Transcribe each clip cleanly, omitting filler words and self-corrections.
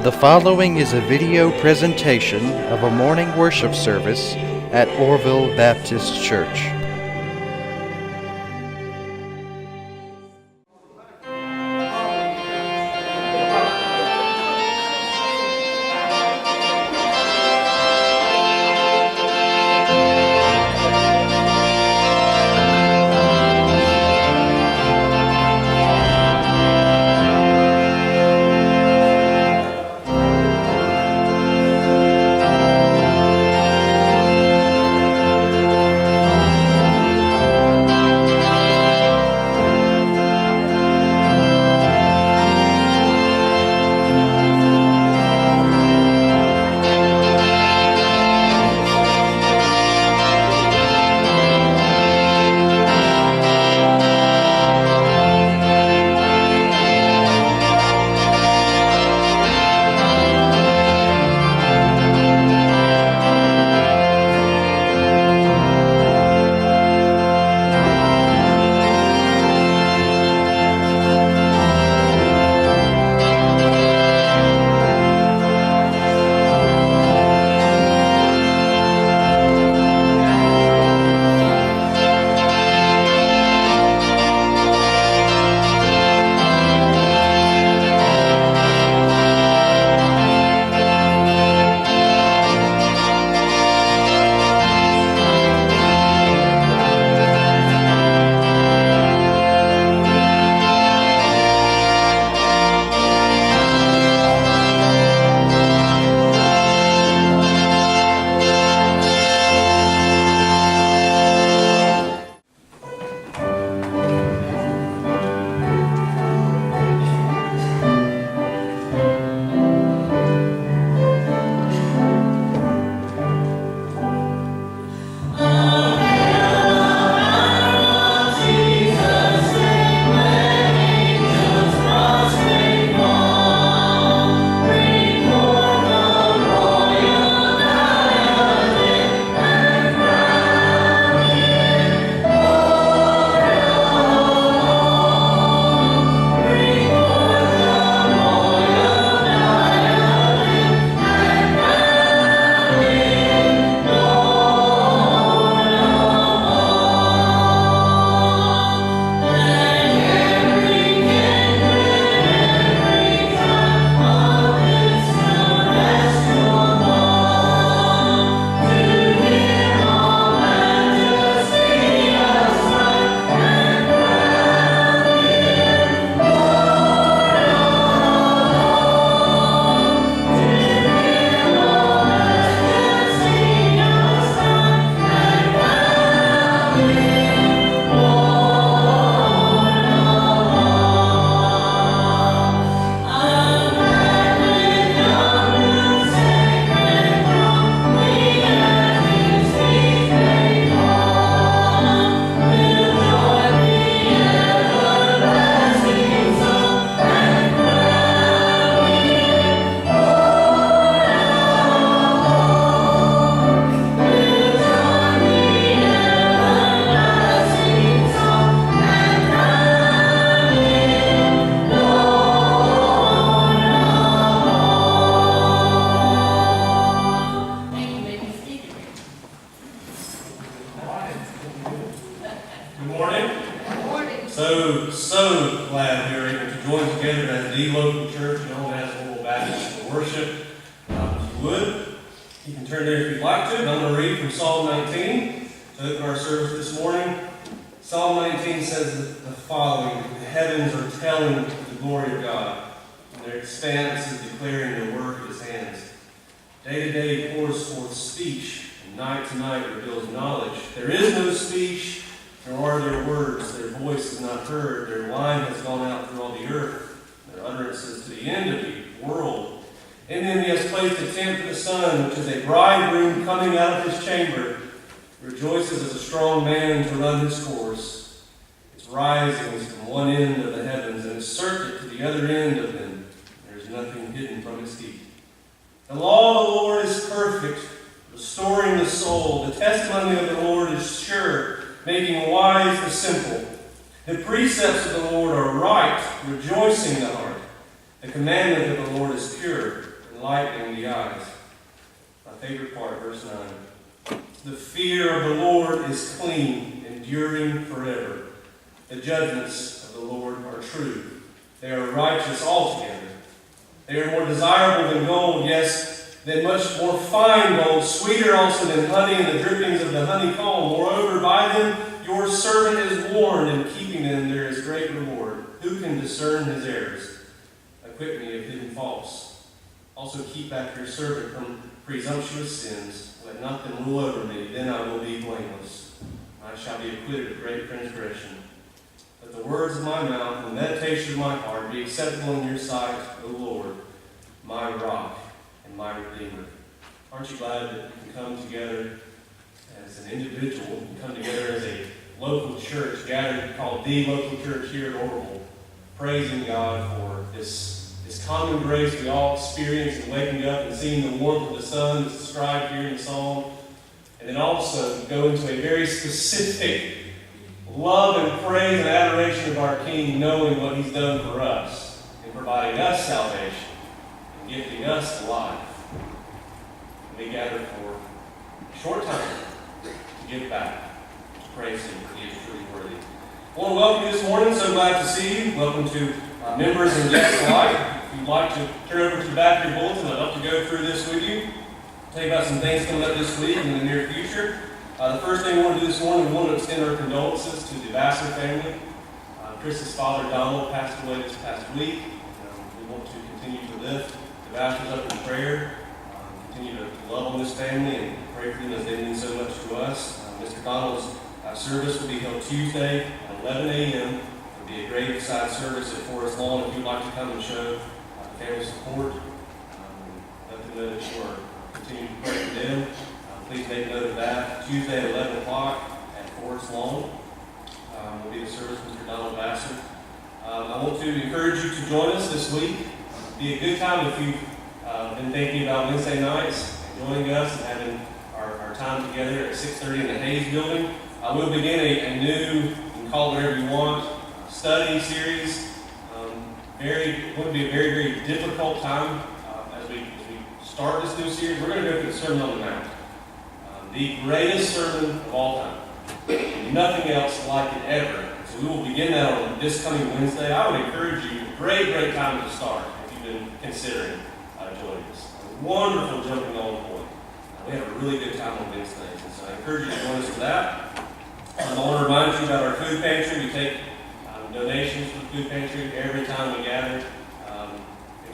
The following is a video presentation of a morning worship service at Orrville Baptist Church. So glad we are able to join together as the local church known as Orrville Baptist for worship. If you would, you can turn there if you'd like to. And I'm going to read from Psalm 19 to open our service this morning. Psalm 19 says the following: the heavens are telling the glory of God, and their expanse is declaring the work of his hands. Day to day pours forth speech, and night to night reveals knowledge. There is no speech, nor are there words. Their voice is not heard. Their line has gone out through all the earth. Their utterances to the end of the world. In them he has placed a tent for the sun, which is a bridegroom coming out of his chamber. Rejoices as a strong man to run his course. Its risings from one end of the heavens, and its circuit to the other end of them. There is nothing hidden from its feet. The law of the Lord is perfect, restoring the soul. The testimony of the Lord is sure, making wise the simple. The precepts of the Lord are right, rejoicing the heart. The commandment of the Lord is pure, enlightening the eyes. My favorite part, verse 9. The fear of the Lord is clean, enduring forever. The judgments of the Lord are true. They are righteous altogether. They are more desirable than gold, yes, than much more fine gold, sweeter also than honey and the drippings of the honeycomb. Moreover, by them your servant is warned, and keeping them there is great reward. Who can discern his errors? Acquit me of hidden faults. Also keep back your servant from presumptuous sins. Let not them rule over me, then I will be blameless. I shall be acquitted of great transgression. Let the words of my mouth and the meditation of my heart be acceptable in your sight, O Lord, my rock and my redeemer. Aren't you glad that you can come together as an individual, and come together as a local church, gathered, called the local church here at Orrville, praising God for this common grace we all experience in waking up and seeing the warmth of the sun that's described here in the psalm, and then also go into a very specific love and praise and adoration of our King, knowing what He's done for us in providing us salvation and gifting us life. And we gather for a short time to give back, to praise Him, for He is truly worthy. I want to welcome you this morning. So glad to see you. Welcome to members and guests alike. If you'd like to turn over to the back of your bulletin, I'd love to go through this with you. Tell you about some things coming up this week and in the near future. The first thing we want to do this morning, we want to extend our condolences to the Vassar family. Chris's father, Donald, passed away this past week. We want to continue to lift the Vassars up in prayer, continue to love on this family and pray for them as they mean so much to us. Mr. Donald's service will be held Tuesday at 11 a.m. It'll be a graveside service at Forest Lawn. If you'd like to come and show family support, let them know that you are continuing to pray for them. Please make note of that. Tuesday at 11 o'clock at Forest Lawn will be the service with Mr. Donald Vassar. I want to encourage you to join us this week. It'll be a good time if you've been thinking about Wednesday nights and joining us and having our time together at 6:30 in the Hayes building. We'll begin a new, you can call it whatever you want, study series. It will be a very, very difficult time as we start this new series. We're going to go through the Sermon on the Mount. The greatest sermon of all time. Nothing else like it ever. So we will begin that on this coming Wednesday. I would encourage you, great time to start if you've been considering joining us. A wonderful jumping on point. We have a really good time on Wednesdays, and so I encourage you to join us for that. I want to remind you about our food pantry. We take donations for the food pantry every time we gather.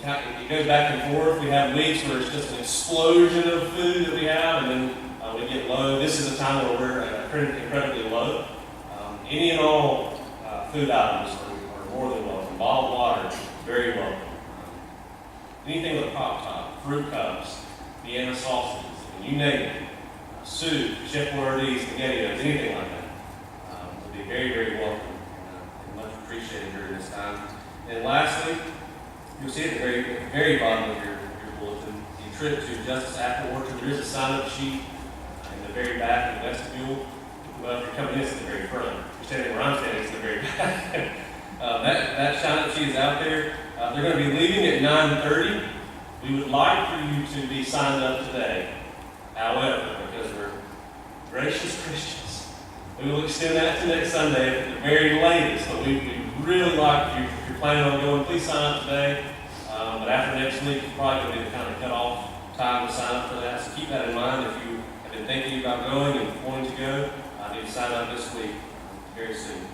It goes back and forth. We have weeks where it's just an explosion of food that we have, and then we get low. This is a time where we're incredibly low. Any and all food items are more than welcome. Bottled water, very welcome. Anything with a pop top, fruit cups, Vienna sausages, you name it. Soup, Chef Boyardee, SpaghettiOs, anything like that. Will be very, very welcome and much appreciated during this time. And lastly, you'll see at the very bottom of your bulletin, the trip to Justice Apple Orchard. There is a sign-up sheet in the very back of the vestibule. Well, if you're coming in, it's in the very front. If you're standing where I'm standing, it's in the very back. that sign-up sheet is out there. They're going to be leaving at 9:30. We would like for you to be signed up today. However, because we're gracious Christians, we will extend that to next Sunday at the very latest. But we really like you, if you're planning on going, please sign up today. But after next week, it's probably going to be the kind of cut-off time to sign up for that. So keep that in mind if you have been thinking about going and wanting to go. I need to sign up this week very soon.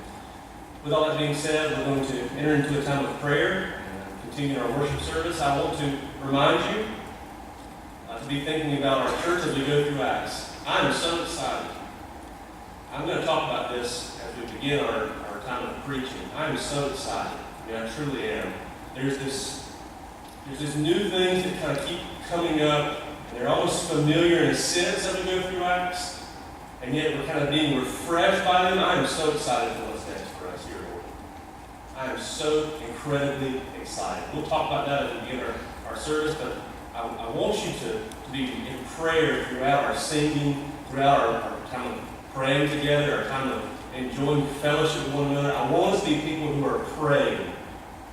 With all that being said, we're going to enter into a time of prayer and continue our worship service. I want to remind you to be thinking about our church as we go through Acts. I am so excited. I'm going to talk about this as we begin our time of preaching. I am so excited. I mean, I truly am. There's these new things that kind of keep coming up, and they're almost familiar in a sense as we go through Acts, and yet we're kind of being refreshed by them. I am so excited for what's next for us here at Orrville. I am so incredibly excited. We'll talk about that as we begin our service, but I want you to be in prayer throughout our singing, throughout our time of praying together, our time of enjoying fellowship with one another. I want us to be people who are praying,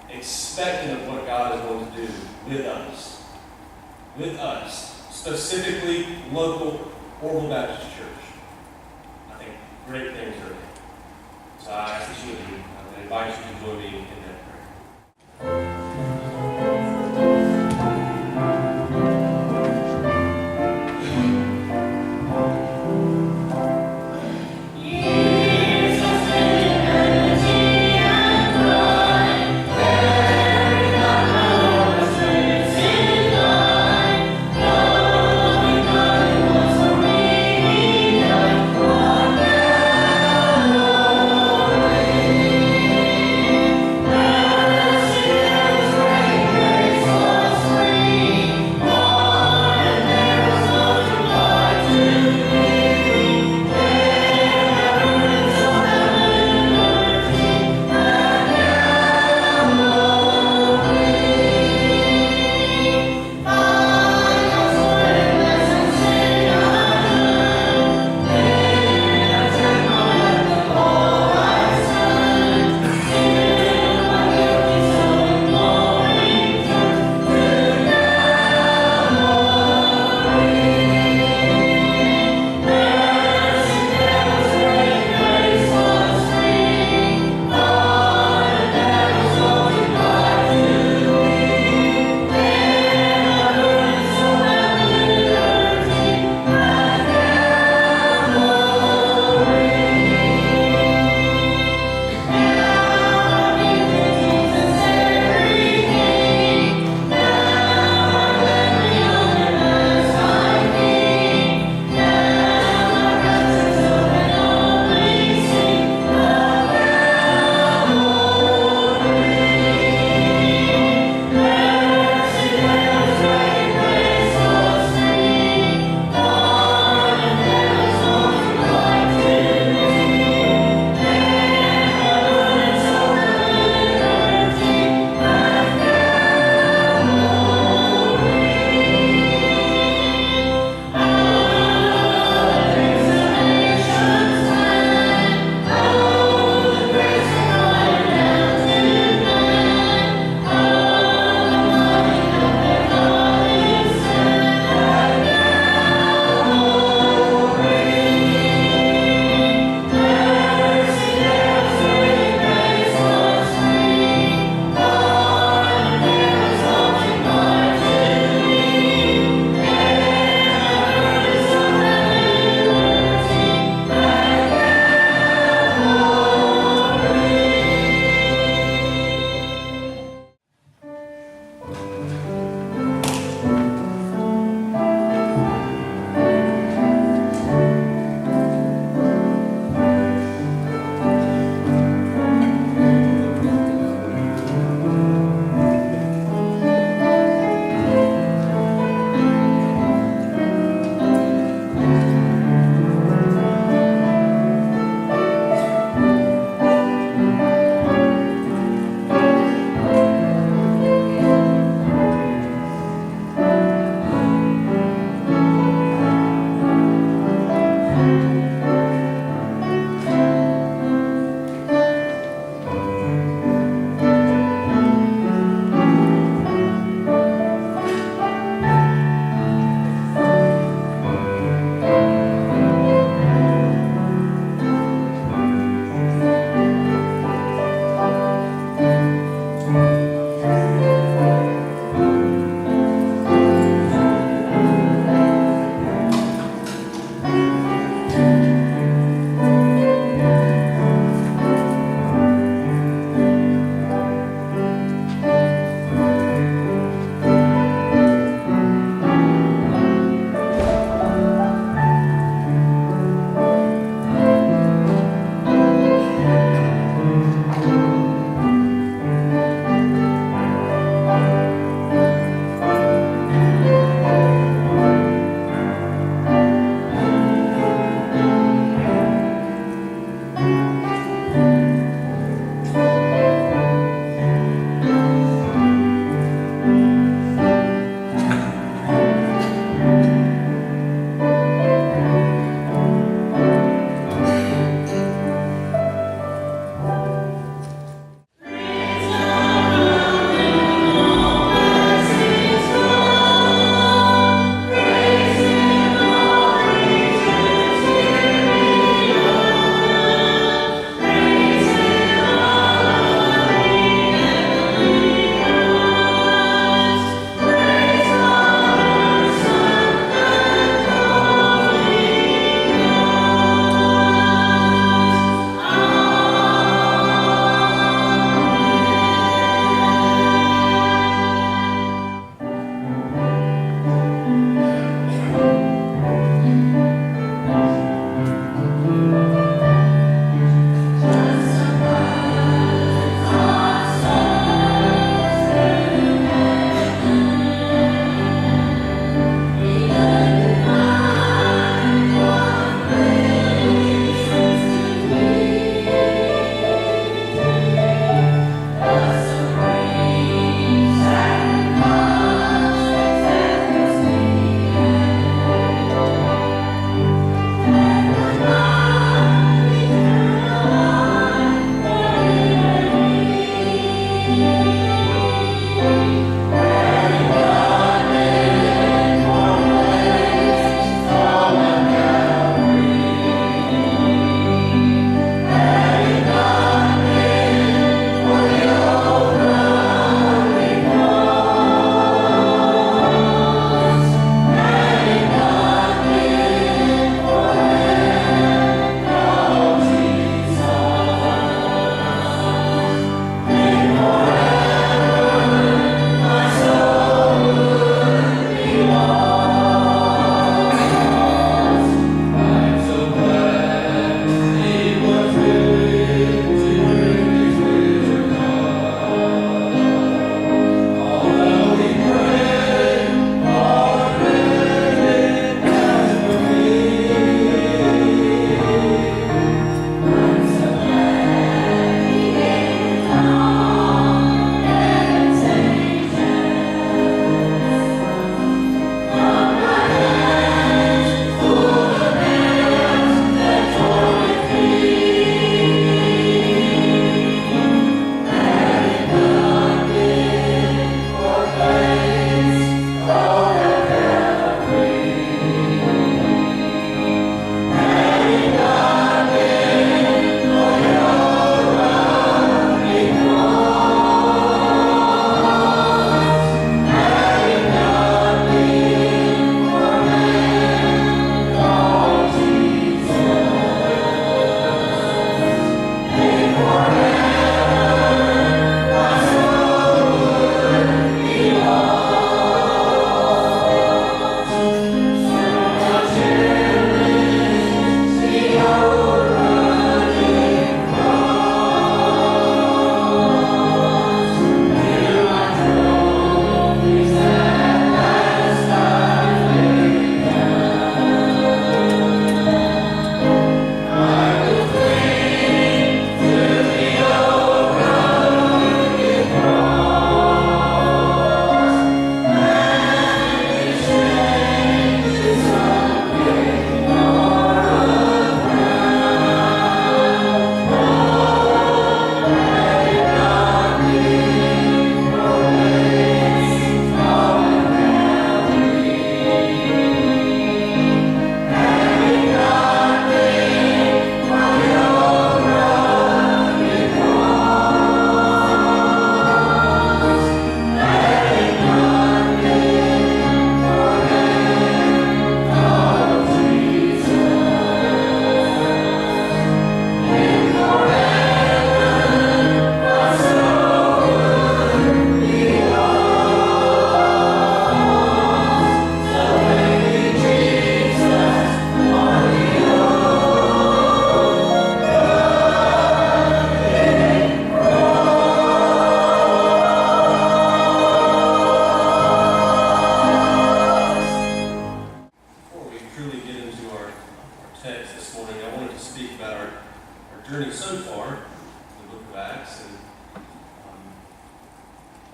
expecting of what God is going to do with us. with us, specifically local Orrville Baptist Church. I think great things are ahead. So I ask that you would invite you to join me in that prayer. Yeah.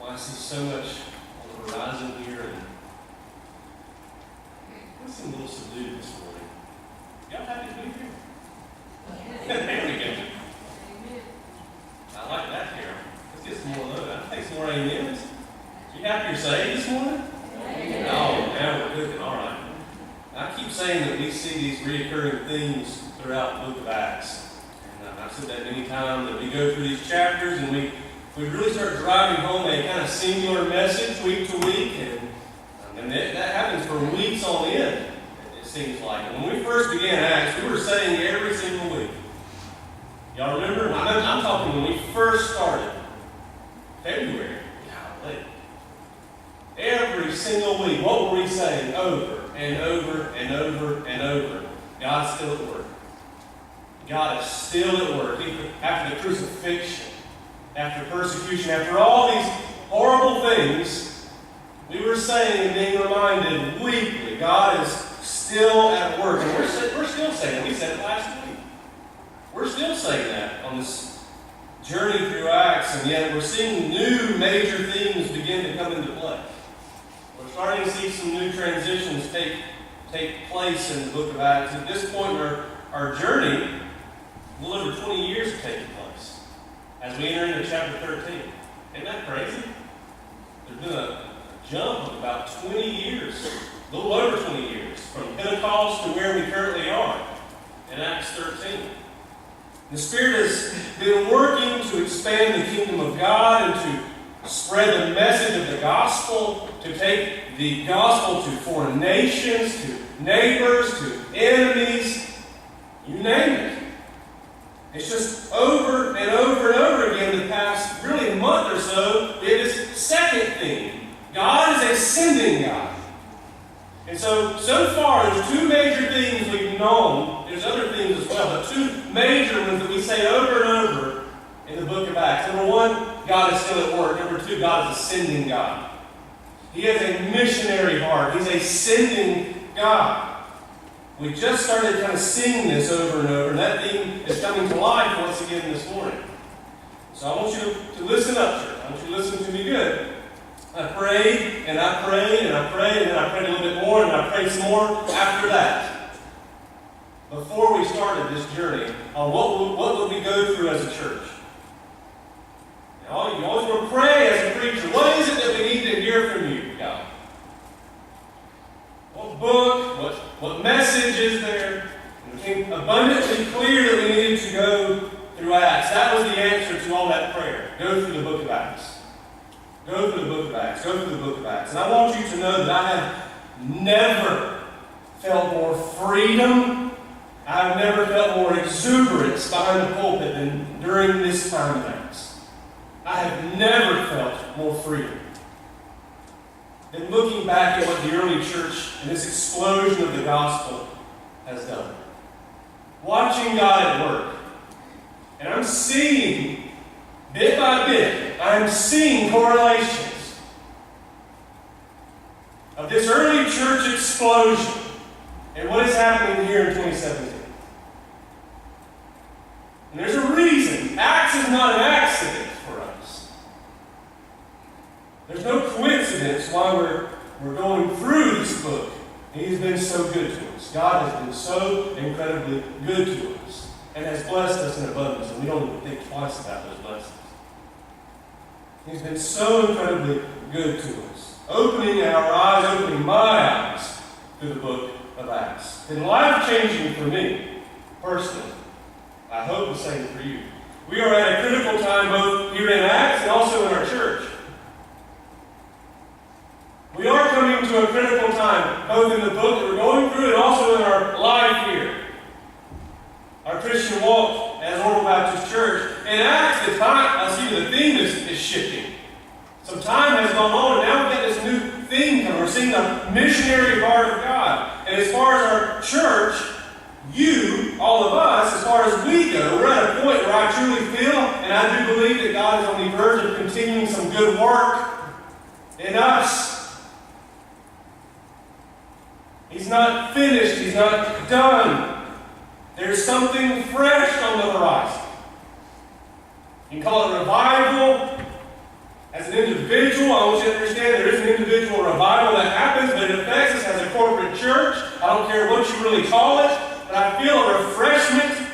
I see so much on the horizon here, and I seem a little subdued this morning. Y'all happy to be here? There we go. I like that, Carol. Let's get some more of those. I take some more amens. You happy you're saved this morning? Amen. Oh, now we're cooking. All right. I keep saying that we see these reoccurring themes throughout the book of Acts. And I've said that many times, that we go through these chapters and we really start driving home a kind of singular message week to week. And that happens for weeks on end, it seems like. And when we first began Acts, we were saying every single week. Y'all remember? I'm talking when we first started. February. Golly. Every single week, what were we saying? Over and over and over and over. God's still at work. God is still at work. After the crucifixion, after persecution, after all these horrible things, we were saying and being reminded weekly, God is still at work. And we're still saying it. We said it last week. We're still saying that on this journey through Acts, and yet we're seeing new major themes begin to come into play. We're starting to see some new transitions take place in the book of Acts. At this point in our journey, a little over 20 years have taken place as we enter into chapter 13. Isn't that crazy? There's been a jump of about 20 years, a little over 20 years, from Pentecost to where we currently are in Acts 13. The Spirit has been working to expand the kingdom of God and to spread the message of the gospel, to take the gospel to foreign nations, to neighbors, to enemies, you name it. It's just over and over and over again the past really month or so, we have this second theme. God is a sending God. And so far, there's two major themes we've known. There's other themes as well, but two major ones that we say over and over in the book of Acts. Number one, God is still at work. Number two, God is a sending God. He has a missionary heart. He's a sending God. We just started kind of singing this over and over, and that theme is coming to life once again this morning. So I want you to listen up, church. I want you to listen to me good. I prayed, and I prayed, and I prayed, and then I prayed a little bit more, and I prayed some more after that. Before we started this journey on what would we go through as a church. You always want to pray as a preacher. What is it that we need to hear from you, God? What book? What message is there? It became abundantly clear that we needed to go through Acts. That was the answer to all that prayer. Go through the book of Acts. Go through the book of Acts. Go through the book of Acts. And I want you to know that I have never felt more freedom. I've never felt more exuberance behind the pulpit than during this time of Acts. I have never felt more freedom than looking back at what the early church and this explosion of the gospel has done. Watching God at work. And I'm seeing, bit by bit, I'm seeing correlations of this early church explosion and what is happening here in 2017. And there's a reason. Acts is not an accident for us. There's no coincidence why we're going through this book. He's been so good to us. God has been so incredibly good to us and has blessed us in abundance, and we don't even think twice about those blessings. He's been so incredibly good to us. Opening our eyes, opening my eyes to the book of Acts. It's been life-changing for me, personally. I hope the same for you. We are at a critical time both here in Acts and also in our church. We are coming to a critical time, both in the book that we're going through and also in our life here. Our Christian walk as Orrville Baptist Church. In Acts, the theme is shifting. Some time has gone on, and now we've got this new theme coming. We're seeing the missionary heart of God. And as far as our church, you, all of us, as far as we go, we're at a point where I truly feel, and I do believe that God is on the verge of continuing some good work in us. He's not finished. He's not done. There's something fresh on the horizon. You can call it revival. As an individual, I want you to understand there is an individual revival that happens, but it affects us as a corporate church. I don't care what you really call it, but I feel a refreshment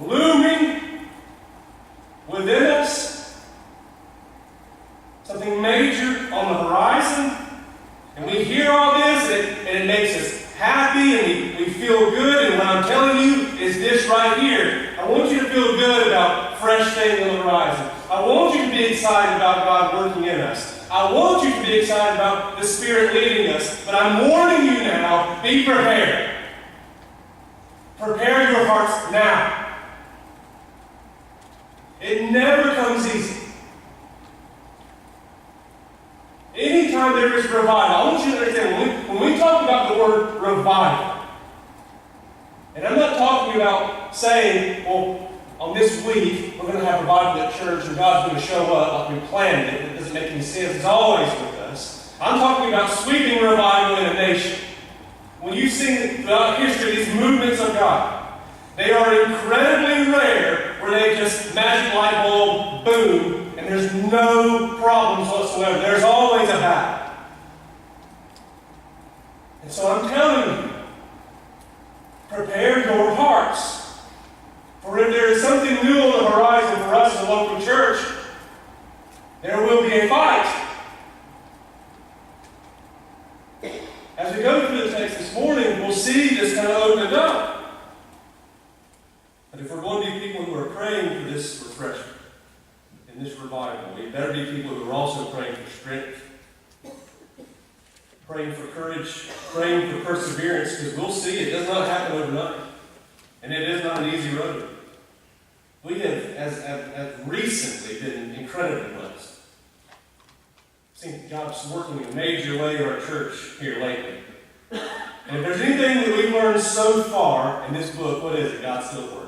looming within us. Something major on the horizon. And we hear all this, and it makes us happy, and we feel good. And what I'm telling you is this right here. I want you to feel good about fresh things on the horizon. I want you to be excited about God working in us. I want you to be excited about the Spirit leading us. But I'm warning you now, be prepared. Prepare your hearts now. It never comes easy. Anytime there is revival, I want you to understand, when we talk about the word revival, and I'm not talking about saying, well, on this week, we're going to have revival at church and God's going to show up like we planned it. It doesn't make any sense. It's always with us. I'm talking about sweeping revival in a nation. When you see throughout history these movements of God, they are incredibly rare where they just magic light bulb, boom, and there's no problems whatsoever. There's always a battle. And so I'm telling you, prepare your hearts. For if there is something new on the horizon for us in the local church, there will be a fight. As we go through the text this morning, we'll see this kind of opened up. But if we're going to be people who are praying for this refreshment and this revival, we better be people who are also praying for strength, praying for courage, praying for perseverance, because we'll see it does not happen overnight. And it is not an easy road. We have recently been incredibly blessed. I've seen God's working in a major way in our church here lately. And if there's anything that we've learned so far in this book, what is it? God's still at work.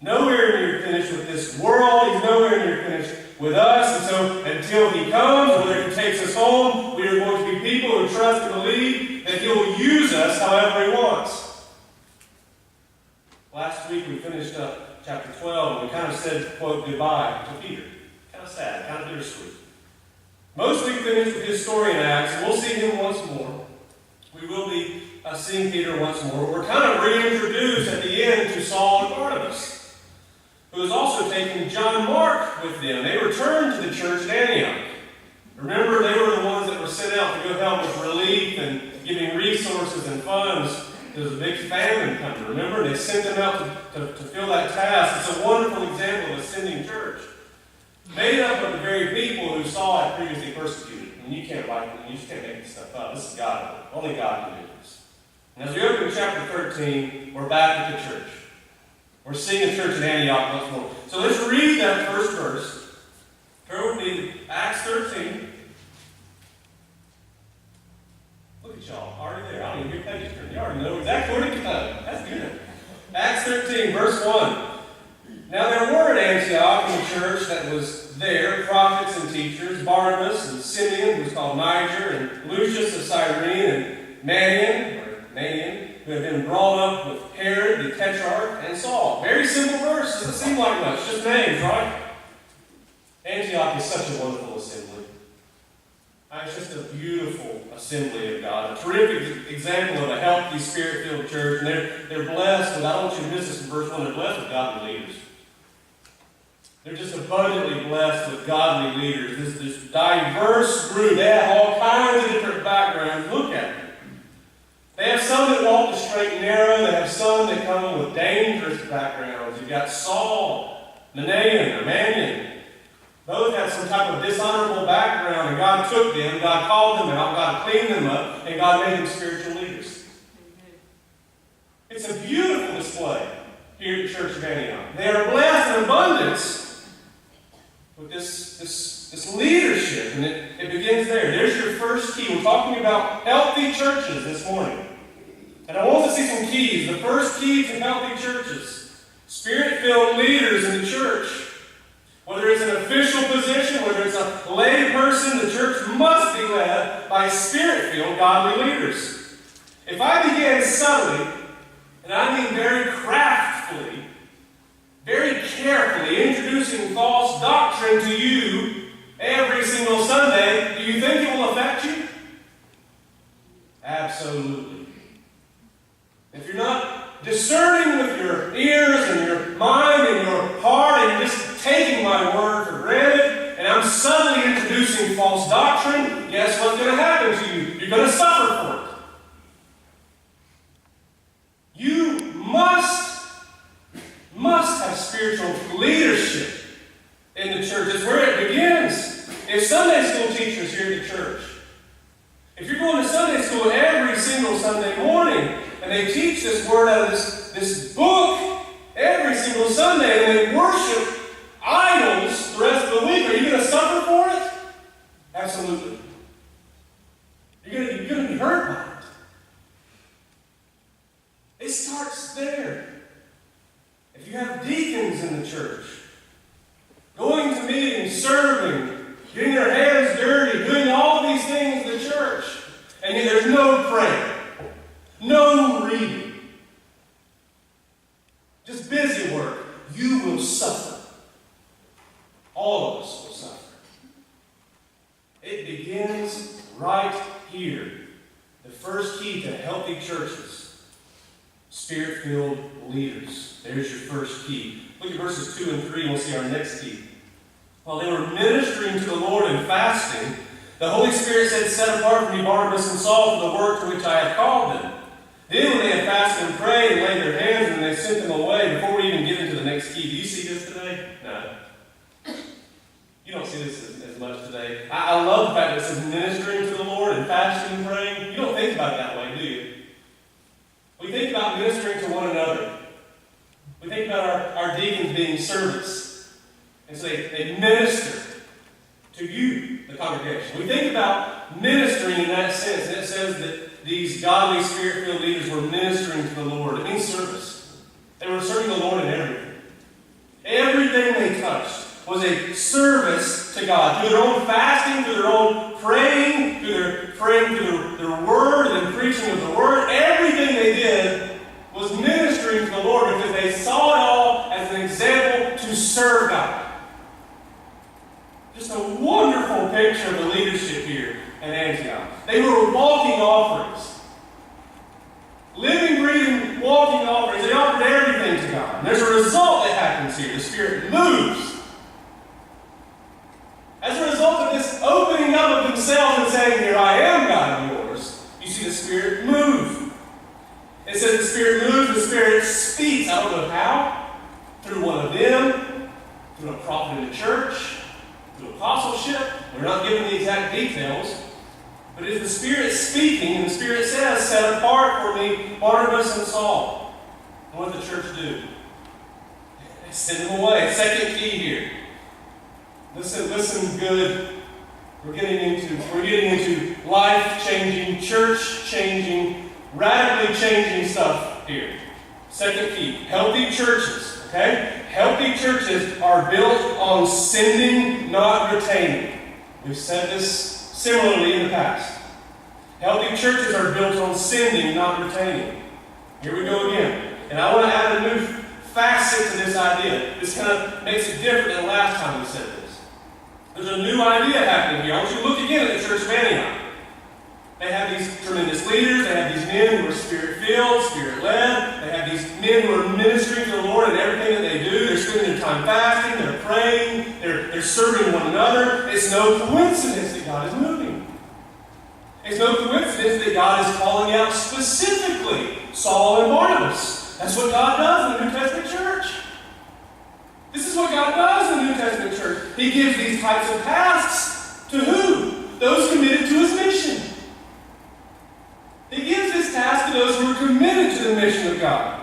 Nowhere near finished with this world. He's nowhere near finished with us. And so until He comes, whether He takes us home, we are going to be people who trust and believe that He will use us however He wants. Last week we finished up chapter 12, and we kind of said, quote, goodbye to Peter. Kind of sad, kind of bittersweet. Most we finished with his story in Acts, and we'll see him once more. We will be seeing Peter once more. We're kind of reintroduced at the end to Saul and Barnabas, who is also taking John Mark with them. They returned to the church at Anthem. Remember, they were the ones that were sent out to go help with relief and giving resources and funds. There was a big famine coming, remember? They sent them out to fill that task. It's a wonderful example of a sending church. Made up of the very people who Saul had previously persecuted. And you just can't make this stuff up. This is God. Only God can do this. And as we open chapter 13, we're back at the church. We're seeing the church in Antioch once more. So let's read that first verse. Turn with me to Acts 13. Look at y'all, already there. I don't even hear pages turn. You already know exactly where to go. That's good. Acts 13, verse 1. Now there were at Antioch in the church that was there prophets and teachers, Barnabas and Simeon, who was called Niger, and Lucius of Cyrene, and Manaen, who had been brought up with Herod the Tetrarch, and Saul. Very simple verse. Doesn't seem like much. Just names, right? Antioch is such a wonderful assembly. It's just a beautiful assembly of God. A terrific example of a healthy, Spirit-filled church. And they're blessed with, I don't want you to miss this in verse 1, they're blessed with godly leaders. They're just abundantly blessed with godly leaders. This diverse group. They have all kinds of different backgrounds. Look at them. They have some that walk the straight and narrow. They have some that come with dangerous backgrounds. You've got Saul, Manaen. Both had some type of dishonorable background, and God took them, God called them out, God cleaned them up, and God made them spiritual leaders. It's a beautiful display here at the Church of Antioch. They are blessed in abundance with this leadership, and it begins there. There's your first key. We're talking about healthy churches this morning. And I want to see some keys. The first key to healthy churches: Spirit-filled leaders in the church. Whether it's an official position, whether it's a lay person, the church must be led by Spirit-filled godly leaders. If I began subtly, and I mean very craftfully, very carefully, introduce introducing false doctrine to you every single Sunday, do you think it will affect you? Absolutely. If you're not discerning with your ears and your mind and your heart, and you're just taking my word for granted, and I'm suddenly introducing false doctrine, guess what's going to happen to you? You're going to suffer for it. You must have spiritual leadership in the church. It's where it begins. If Sunday school teachers here at the church, if you're going to Sunday school every single Sunday morning, and they teach this word out of this book every single Sunday, and they worship idols the rest of the week, are you going to suffer for it? Absolutely. You're going to be hurt by it. It starts there. If you have deacons in the church, going to meetings, serving, getting their hands dirty, doing all these things in the church, and yet there's no prayer, no reading, just busy work, you will suffer. All of us will suffer. It begins right here. The first key to healthy churches: Spirit-filled leaders. There's your first key. Look at verses 2 and 3, and we'll see our next key. While they were ministering to the Lord and fasting, the Holy Spirit said, "Set apart for me Barnabas and Saul for the work to which I have called them." Then when they had fasted and prayed and laid their hands, and they sent them away. Before we even get into the next key, do you see this today? No. You don't see this as much today. I love the fact that it says ministering to the Lord and fasting and praying. You don't think about it that way, do you? We think about ministering to one another. We think about our deacons being servants. And so they minister to you, the congregation. We think about ministering in that sense. And it says that these godly, Spirit-filled leaders were ministering to the Lord. It means service. They were serving the Lord in everything. Everything they touched was a service to God. Through their own fasting, through their own praying, through their praying through their word and preaching of the word, everything they did was ministering to the Lord because they saw it all as an example to serve God. Just a wonderful picture of the leadership here at Anthem. They were walking offerings. Living, breathing, walking offerings. They offered everything to God. And there's a result that happens here. The Spirit moves. As a result of this opening up of themselves and saying, "Here I am, God, I'm yours," you see the Spirit move. It says the Spirit moves, the Spirit speaks. I don't know how. Through one of them, through a prophet in the church, through apostleship. We're not given the exact details. But it's the Spirit speaking, and the Spirit says, "Set apart for me Barnabas and Saul." And what did the church do? They send them away. Second key here. Listen good. We're getting into life-changing, church-changing, radically changing stuff here. Second key. Healthy churches. Okay? Healthy churches are built on sending, not retaining. We've said this similarly in the past. Healthy churches are built on sending, not retaining. Here we go again. And I want to add a new facet to this idea. This kind of makes it different than last time we said this. There's a new idea happening here. I want you to look again at the church of Anthem. They have these tremendous leaders. They have these men who are Spirit-filled, Spirit-led. They have these men who are ministering to the Lord in everything that they do. They're spending their time fasting. They're praying. They're serving one another. It's no coincidence that God is moving. It's no coincidence that God is calling out specifically Saul and Barnabas. That's what God does in the New Testament church. This is what God does in the New Testament church. He gives these types of tasks to who? Those committed to His mission. He gives this task to those who are committed to the mission of God.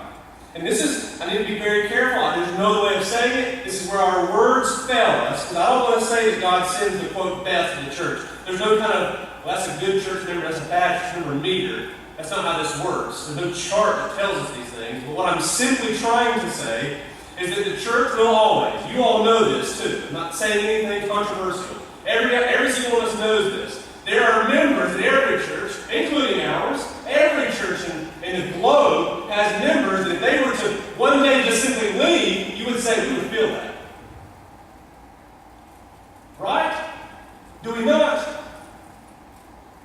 And this is, I need to be very careful. There's no other way of saying it. This is where our words fail us. Because I don't want to say that God sends the, quote, best to the church. There's no kind of, well, that's a good church member, that's a bad church member meter. That's not how this works. There's no chart that tells us these things. But what I'm simply trying to say is that the church will always, you all know this too, I'm not saying anything controversial. Every single one of us knows this. There are members in every church, including ours. Every church in the globe has members that if they were to one day just simply leave, you would say we would feel that. Do we not?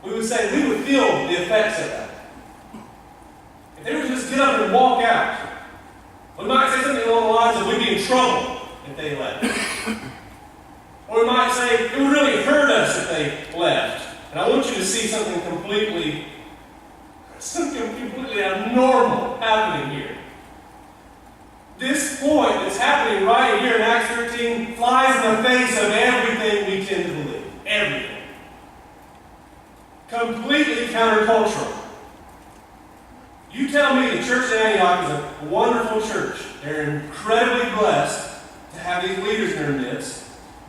We would say we would feel the effects of that. If they were to just get up and walk out, we might say something along the lines of we'd be in trouble if they left. Or we might say it would really hurt us if they left. And I want you to see something completely abnormal happening here. This point that's happening right here in Acts 13 flies in the face of everything we tend to believe. Everything. Completely countercultural. You tell me the church in Antioch is a wonderful church. They're incredibly blessed to have these leaders in their midst.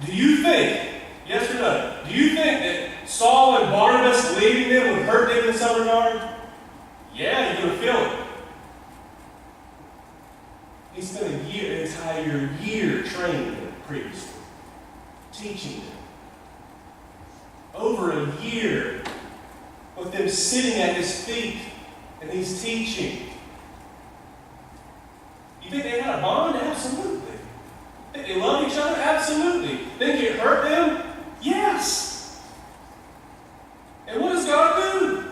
Do you think, yes or no, do you think that Saul and Barnabas leaving them would hurt them in some regard? Yeah, you're going to feel it. He spent an entire year training them previously, teaching them. Over a year with them sitting at his feet and he's teaching. You think they had a bond? Absolutely. Think they love each other? Absolutely. Think it hurt them? Yes. And what does God do?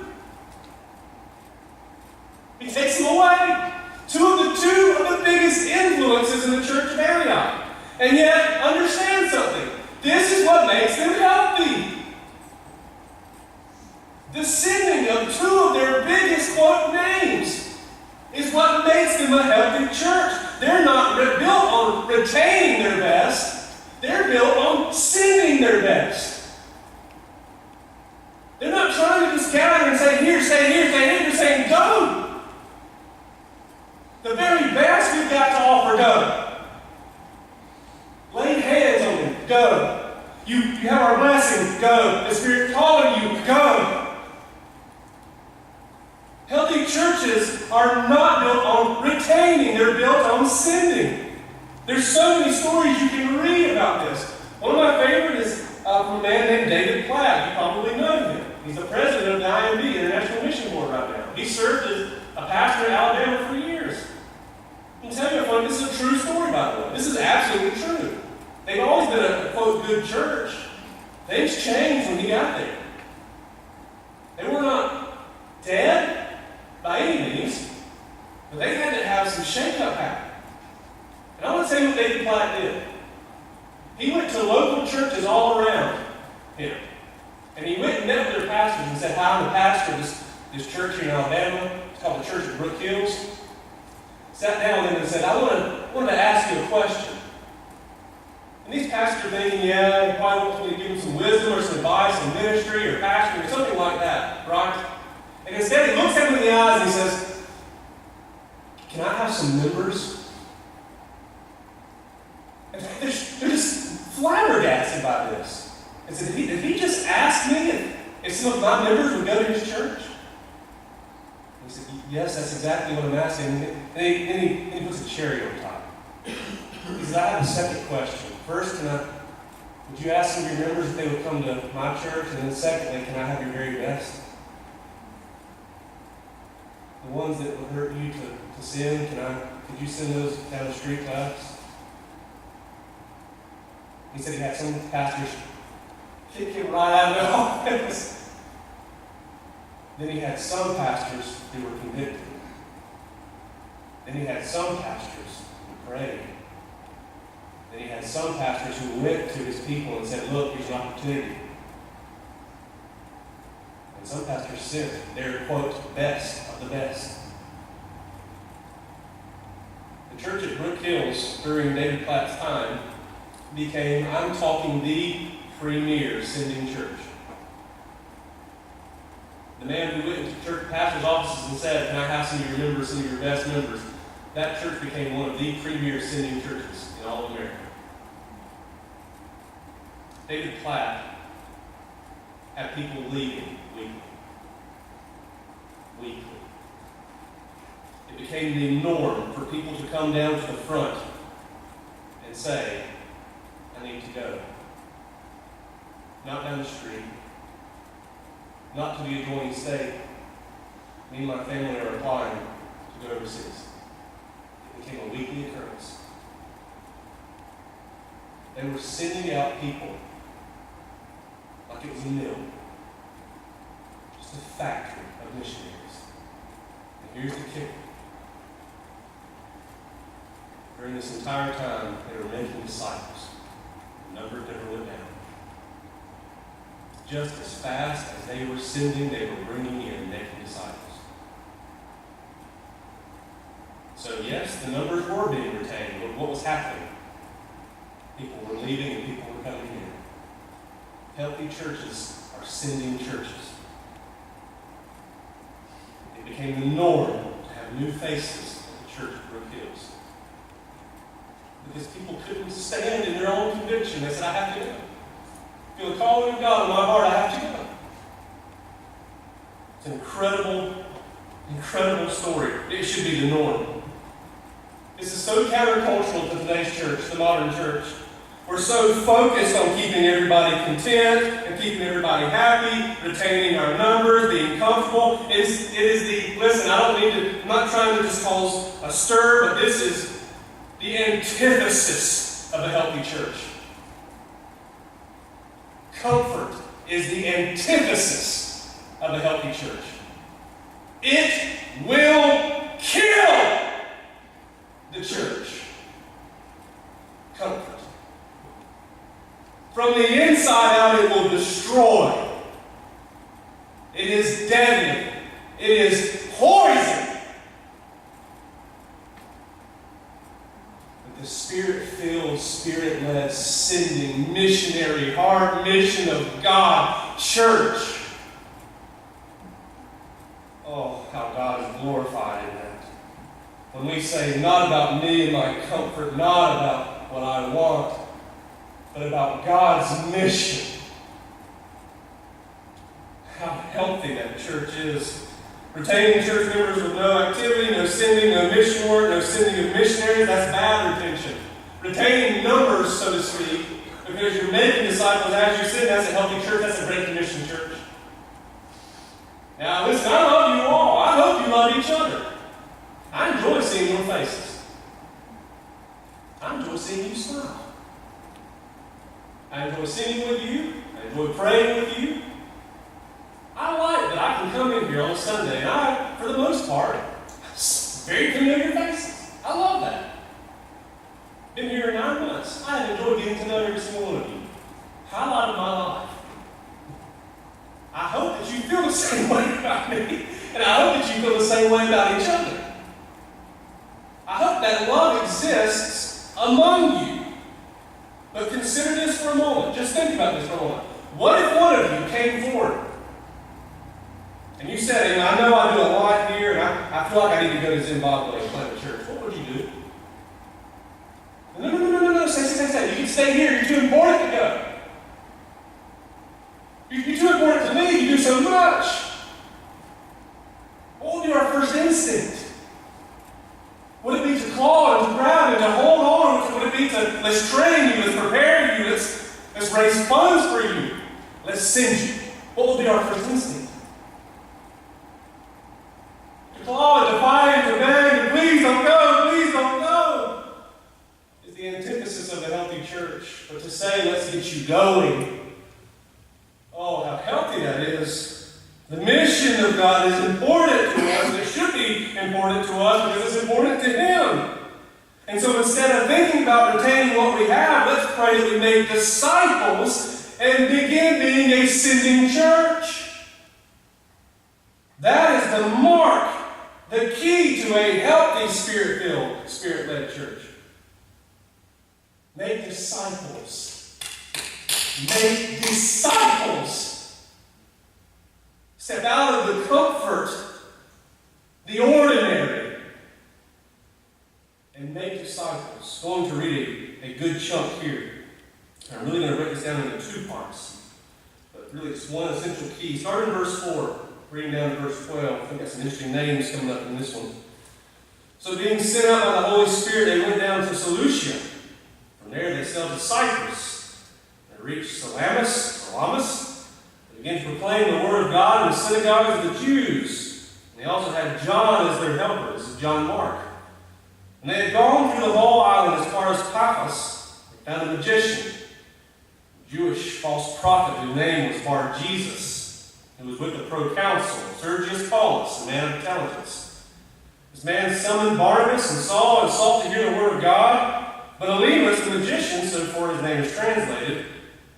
He takes them away. Two of the biggest influences in the church of Antioch. And yet, understand something. This is what makes them healthy. The sending of two of their biggest, quote, names is what makes them a healthy church. They're not built on retaining their best. They're built on sending their best. They're not trying to just gather and say, here, say here, say here. They're saying, go. The very best we've got to offer, go. Lay hands on them, go. You have our blessing, go. The Spirit calling you, go. Healthy churches are not built on retaining, they're built on sending. There's so many stories you can read about this. One of my favorites is from a man named David Platt. You probably know him. He's the president of the IMB, International Mission Board, right now. He served as a pastor in Alabama for years. I can tell you a funny, this is a true story, by the way. This is absolutely true. They've always been a, quote, good church. Things changed when he got there. They were not dead by any means, but they had to have some shake-up happen. And I want to tell you what David Platt did. He went to local churches all around him. And he went and met with their pastors and said, hi, I'm the pastor of this church here in Alabama. It's called the Church of Brook Hills. Sat down with them and said, I wanted to ask you a question. And these pastors are thinking, yeah, he probably wants me to give him some wisdom or some advice on ministry or pastoring or something like that, right? And instead he looks at him in the eyes and he says, can I have some members? And they're just flabbergasted by this. And said, if he just asked me if some of my members would go to his church? He said, yes, that's exactly what I'm asking. And then he puts a cherry on top. He says, I have a second question. First, would you ask some of your members if they would come to my church? And then secondly, can I have your very best? The ones that would hurt you to send, could you send those down the street to us? He said he had some pastors kick him right out of the office. Then he had some pastors who were convicted. Then he had some pastors who prayed. Then he had some pastors who went to his people and said, look, here's an opportunity. And some pastors sent their, quote, best of the best. The church at Brook Hills during David Platt's time became, I'm talking, the premier sending church. The man who went into church pastor's offices and said, can I have some of your members, some of your best members? That church became one of the premier sending churches in all of America. David Platt had people leaving weekly. It became the norm for people to come down to the front and say, I need to go. Not down the street, not to the adjoining state. Me and my family are applying to go overseas. It became a weekly occurrence. They were sending out people like like it was a mill. Just a factory of missionaries. And here's the kicker. During this entire time, they were making disciples. The number never went down. Just as fast as they were sending, they were bringing in, making disciples. So yes, the numbers were being retained, but what was happening? People were leaving and people were coming in. Healthy churches are sending churches. It became the norm to have new faces at the church of Brook Hills. Because people couldn't stand in their own conviction. They said, I have to go. I feel the calling of God in my heart, I have to go. It's an incredible, incredible story. It should be the norm. This is so countercultural to today's church, the modern church. We're so focused on keeping everybody content and keeping everybody happy, retaining our numbers, being comfortable. Listen, I'm not trying to just cause a stir, but this is the antithesis of a healthy church. Comfort is the antithesis of a healthy church. It will kill the church. Comfort. From the inside out, it will destroy. It is deadly. It is poison. But the Spirit-filled, Spirit-led, sending, missionary, heart mission of God, church. Oh, how God is glorified in that. When we say, not about me and my comfort, not about what I want, but about God's mission. How healthy that church is. Retaining church members with no activity, no sending, no mission work, no sending of missionaries, that's bad retention. Retaining numbers, so to speak, because you're making disciples as you send, that's a healthy church, that's a Great Commission church. Now listen, I love you all. I hope you love each other. I enjoy seeing your faces. I enjoy seeing you smile. I enjoy singing with you. I enjoy praying with you. I like that I can come in here on Sunday and for the most part, very familiar faces. I love that. Been here 9 months. I have enjoyed getting to know every single one of you. Highlight of my life. I hope that you feel the same way about me, and I hope that you feel the same way about each other. I hope that love exists among you. But consider this for a moment. Just think about this for a moment. What if one of you came forward and you said, I know I do a lot here, and I feel like I need to go to Zimbabwe and plant a church. What would you do? No. Say. You can stay here. You're too important to go. You're too important to me. You do so much. What would be our first instinct? Would it be to claw and to grab and to hold on? Would it be to, let's train you, let's prepare you, let's raise funds for you, let's send you? What will be our first instinct? To claw and to fight and to beg and please don't go, is the antithesis of a healthy church. But to say, let's get you going, oh, how healthy that is. The mission of God is important to us, and it should be important to us because it's important to Him. And so instead of thinking about retaining what we have, let's pray that we make disciples and begin being a sending church. That is the mark, the key to a healthy, Spirit-filled, Spirit-led church. Make disciples. Make disciples. Step out of the comfort, the ordinary, and make disciples. I'm going to read a good chunk here. I'm really going to break this down into 2 parts. But really it's one essential key. Starting in verse 4, reading down to verse 12. I think that's some interesting names coming up in this one. So being sent out by the Holy Spirit, they went down to Seleucia. From there they sailed to Cyprus. They reached Salamis. Began to proclaim the word of God in the synagogues of the Jews. And they also had John as their helper. This is John Mark. And they had gone through the whole island as far as Paphos. They found a magician. Jewish false prophet whose name was Bar-Jesus, who was with the proconsul, Sergius Paulus, a man of intelligence. This man summoned Barnabas and Saul and sought to hear the word of God, but Elymas, the magician, so far his name is translated,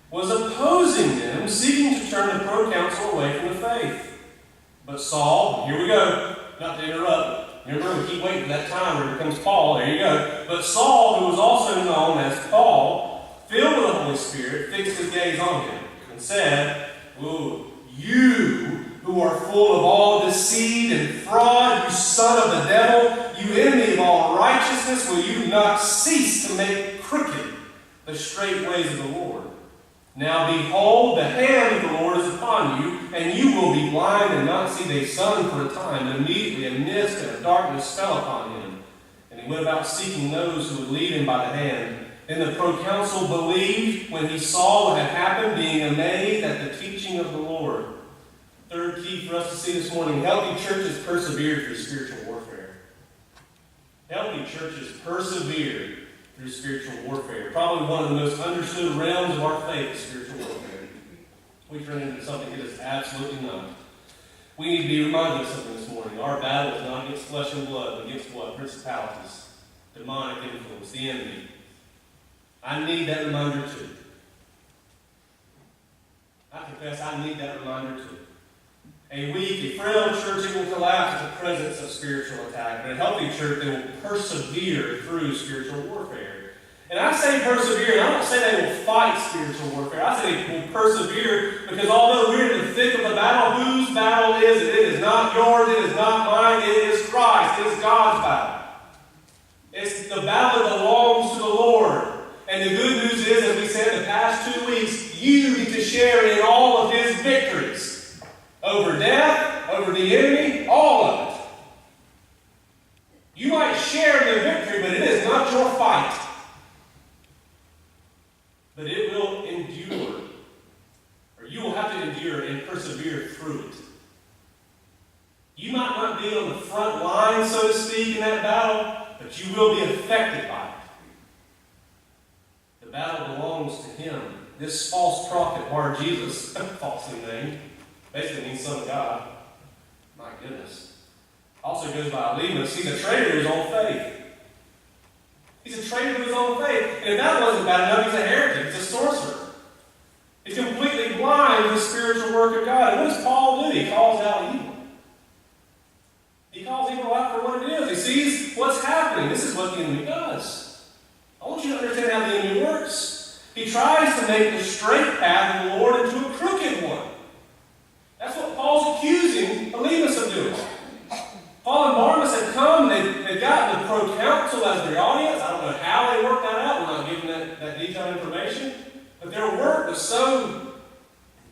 was opposing them, seeking to turn the proconsul away from the faith. But Saul, here we go, not to interrupt, remember we keep waiting for that time where it becomes Paul, there you go. But Saul, who was also known as Paul, filled with the Holy Spirit, fixed his gaze on him and said, "Ooh, you who are full of all deceit and fraud, you son of the devil, you enemy of all righteousness, will you not cease to make crooked the straight ways of the Lord? Now behold, the hand of the Lord is upon you, and you will be blind and not see the sun for a time." And immediately a mist and a darkness fell upon him, and he went about seeking those who would lead him by the hand. Then the proconsul believed when he saw what had happened, being amazed at the teaching of the Lord. Third key for us to see this morning: healthy churches persevere through spiritual warfare. Healthy churches persevere through spiritual warfare. Probably one of the most understood realms of our faith is spiritual warfare. We turn into something that is absolutely not. We need to be reminded of something this morning. Our battle is not against flesh and blood, but against what? Principalities, demonic influence, the enemy. I need that reminder too. I confess I need that reminder too. A weak, a frail church, it will collapse at the presence of spiritual attack. But a healthy church, they will persevere through spiritual warfare. And I say persevere, and I don't say they will fight spiritual warfare. I say they will persevere because although we're in the thick of the battle, whose battle is it? It is not yours, it is not mine, it is Christ, it is God's battle. It's the battle that belongs to the Lord. And the good news is, as we said the past 2 weeks, you get to share in all of his victories. Over death, over the enemy, all of it. You might share in the victory, but it is not your fight. But it will endure. Or you will have to endure and persevere through it. You might not be on the front line, so to speak, in that battle, but you will be affected by it. The battle belongs to him. This false prophet, Bar-Jesus, falsely named, basically means son of God. My goodness. Also goes by Elymas. He's a traitor to his own faith. He's a traitor to his own faith. And if that wasn't bad enough, he's a heretic. He's a sorcerer. He's completely blind to the spiritual work of God. And what does Paul do? He calls out evil. He calls evil out for what it is. He sees what's happening. This is what the enemy does. I want you to understand how the enemy works. He tries to make the straight path of the Lord into a crooked one. That's what Paul's accusing Elymas of doing. Paul and Barnabas had come, they'd gotten the proconsul as their audience. I don't know how they worked that out. We're not given that detailed information. But their work was so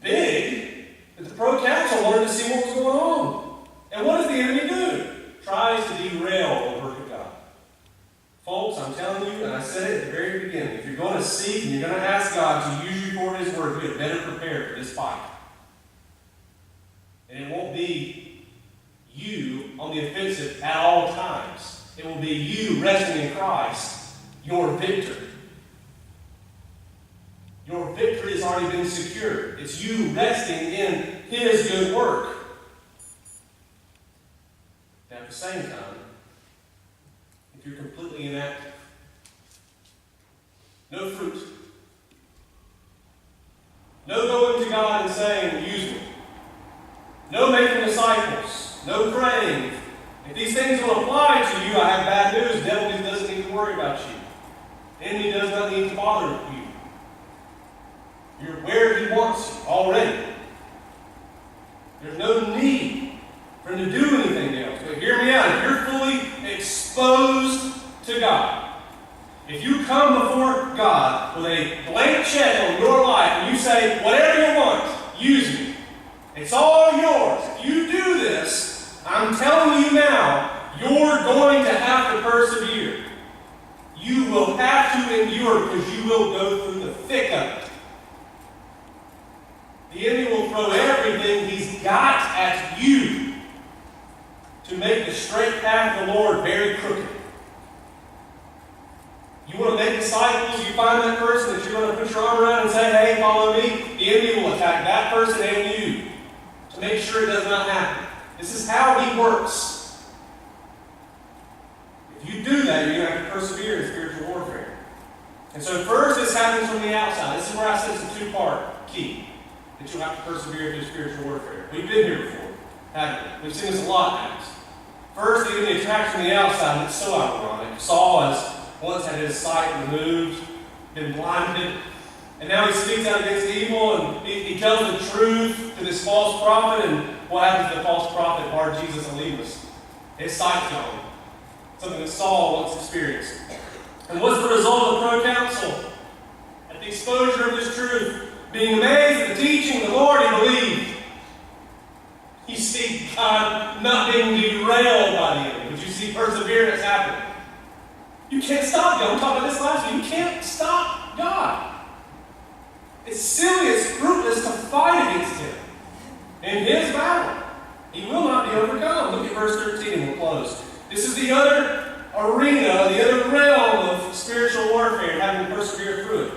big that the proconsul wanted to see what was going on. And what does the enemy do? Tries to derail the work of God. Folks, I'm telling you, and I said it at the very beginning, if you're going to seek and you're going to ask God to use you for his work, you had better prepare for this fight. And it won't be you on the offensive at all times. It will be you resting in Christ, your victor. Your victory has already been secured. It's you resting in his good work. Now, at the same time, if you're completely inactive, no fruit, no going to God and saying, use me, no making disciples, no praying. If these things will apply to you, I have bad news. The devil doesn't need to worry about you. The enemy does not need to bother you. You're where he wants you already. There's no need for him to do anything else. But hear me out. If you're fully exposed to God, if you come before God with a blank check on your life and you say, whatever you want, use me. It's all yours. If you do this, I'm telling you now, you're going to have to persevere. You will have to endure because you will go through the thick of it. The enemy will throw everything he's got at you to make the straight path of the Lord very crooked. You want to make disciples, you find that person that you're going to put your arm around and say, hey, follow me, the enemy will attack that person and you to make sure it does not happen. This is how he works. If you do that, you're going to have to persevere in spiritual warfare. And so first, this happens from the outside. This is where I said it's a two-part key, that you'll have to persevere through spiritual warfare. We've been here before, haven't we? We've seen this a lot now. First, the enemy attacks from the outside, and it's so ironic. Saul has once had his sight removed, been blinded, and now he speaks out against evil, and he tells the truth to this false prophet, and what happens to the false prophet? Bar Jesus Elimus. His sight's gone. Something that Saul once experienced. And what's the result of the proconsul? At the exposure of this truth, being amazed at the teaching of the Lord, he believed. You see God not being derailed by the enemy, but you see perseverance happen. You can't stop God. We talked about this last week. You can't stop God. It's silly, it's fruitless to fight against him. In his battle, he will not be overcome. Look at verse 13 and we'll close. This is the other arena, the other realm of spiritual warfare, having to persevere through it.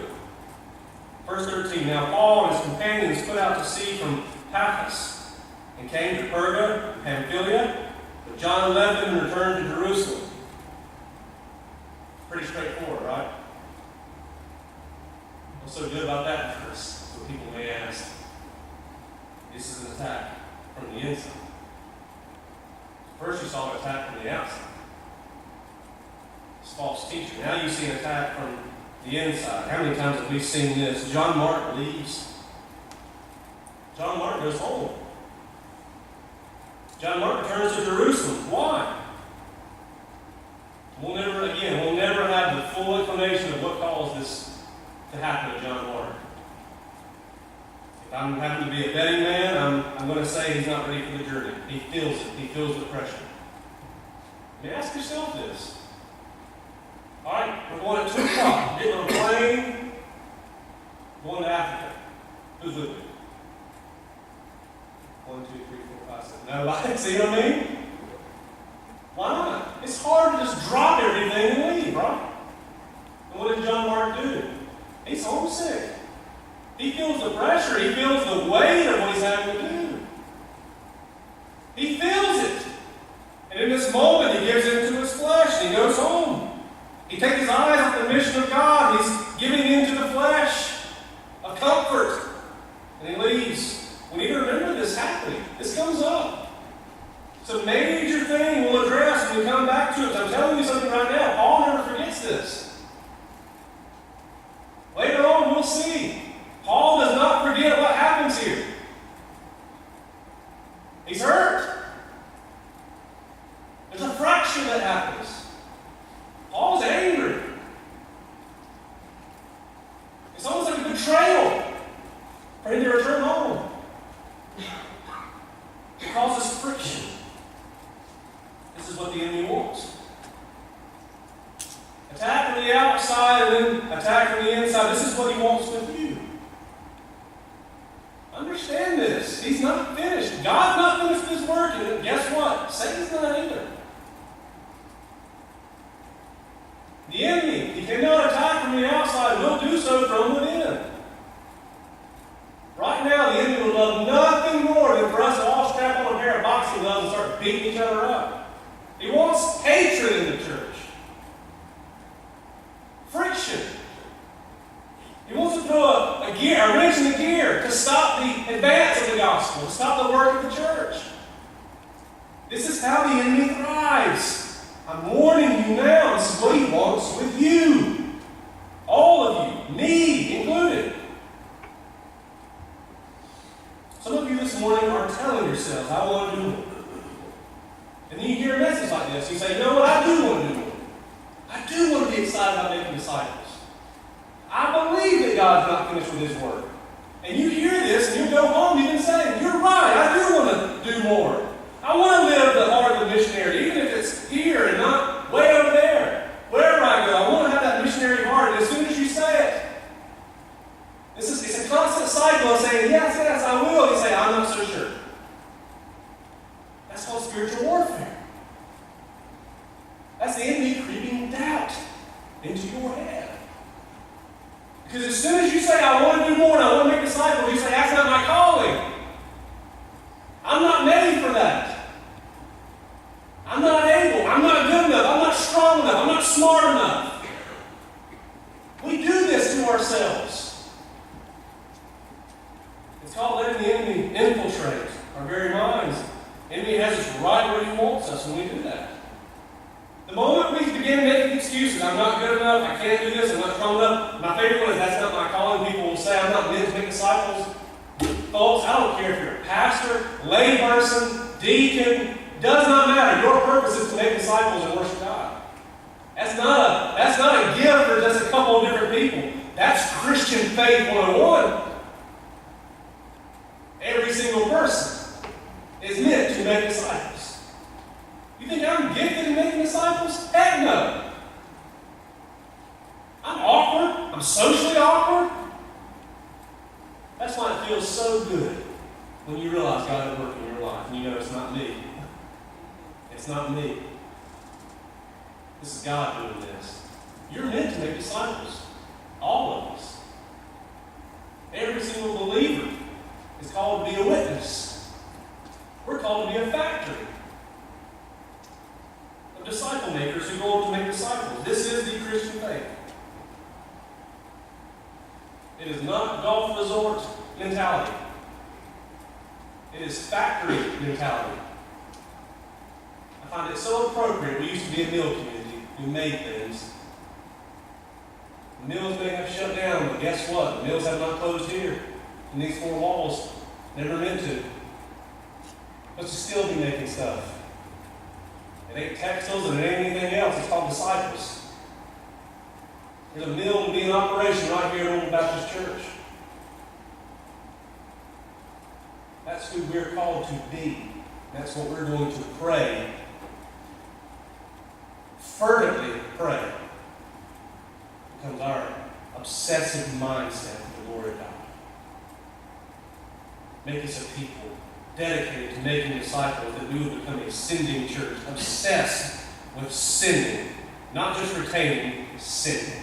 Verse 13, now Paul and his companions put out to sea from Paphos and came to Perga, Pamphylia, but John left them and returned to Jerusalem. Pretty straightforward, right? What's so good about that verse? So people may ask. This is an attack from the inside. First you saw an attack from the outside. It's false teaching. Now you see an attack from the inside. How many times have we seen this? John Mark leaves. John Mark goes home. John Mark returns to Jerusalem. Why? We'll never have the full explanation of what caused this to happen to John Mark. If I'm having to be a betting man, I'm going to say he's not ready for the journey. He feels it. He feels the pressure. I mean, ask yourself this. All right, we're going at 2 o'clock. Getting on a plane, going to Africa. Who's with me? 1, 2, 3, 4, 5, 6. Nobody. See what I mean? Why not? It's hard to just drop everything and leave, right? And what did John Mark do? He's homesick. He feels the pressure. He feels the weight of what he's having to do. He feels it. And in this moment, he gives into his flesh and he goes home. He takes his eyes off the mission of God. He's giving into the flesh a comfort. And he leaves. We need to remember this happening. This comes up. It's a major thing we'll address when we come back to it. I'm telling you something right now. Paul never forgets this. Later on, we'll see. Paul does not forget what happens here. He's hurt. There's a fraction that happens. Paul's angry. It's almost like a betrayal. Ready to return home. It causes friction. This is what the enemy wants. Attack from the outside and then attack from the inside. This is what he wants with you. Understand this. He's not finished. God's not finished his work. And guess what? Satan's not either. The enemy, he cannot attack from the outside. Will do so from within. Right now, the enemy would love nothing more than for us to all strap on a pair of boxing gloves and start beating each other up. He wants hatred in the church. Friction. He wants to throw a wrench in the gear to stop the advance of the gospel, to stop the work of the church. This is how the enemy thrives. I'm warning you now, this is what he wants with you. All of you, me included. Some of you this morning are telling yourselves, I want to do more. And then you hear a message like this. You say, you know what? I do want to do more. I do want to be excited about making disciples. I believe that God's not finished with his work. And you hear this and you go home, you can say, you're right, I do want to do more. I want to live the heart of the missionary, even if it's here and not way over there. Wherever I go, I want to have that missionary heart. And as soon as you say it, it's a constant cycle of saying, yes, yes, I will. You say, I'm not so sure. That's called spiritual warfare. That's the enemy creeping doubt into your head. It's called letting the enemy infiltrate our very minds. The enemy has us right where he wants us when we do that. The moment we begin making excuses, I'm not good enough, I can't do this, I'm not strong enough. My favorite one is, that's not my calling. People will say, I'm not meant to make disciples. Folks, I don't care if you're a pastor, lay person, deacon, does not matter. Your purpose is to make disciples and worship God. That's not a gift for just a couple of different people. That's Christian faith 101. Every single person is meant to make disciples. You think I'm gifted in making disciples? Heck no. I'm awkward. I'm socially awkward. That's why it feels so good when you realize God is working in your life and you know it's not me. It's not me. This is God doing this. You're meant to make disciples. All of us. Every single believer is called to be a witness. We're called to be a factory of disciple makers who go on to make disciples. This is the Christian faith. It is not golf resort mentality. It is factory mentality. I find it so appropriate. We used to be a mill community. We made things. The mills may have shut down, but guess what? The mills have not closed here in these four walls. Never meant to. But you still be making stuff. It ain't textiles and it ain't anything else. It's called disciples. There's a mill to be in operation right here at Orrville Baptist Church. That's who we're called to be. That's what we're going to pray. Fervently pray. Becomes our obsessive mindset for the glory of God. Make us a people dedicated to making disciples, that we will become a sending church, obsessed with sending, not just retaining, sending.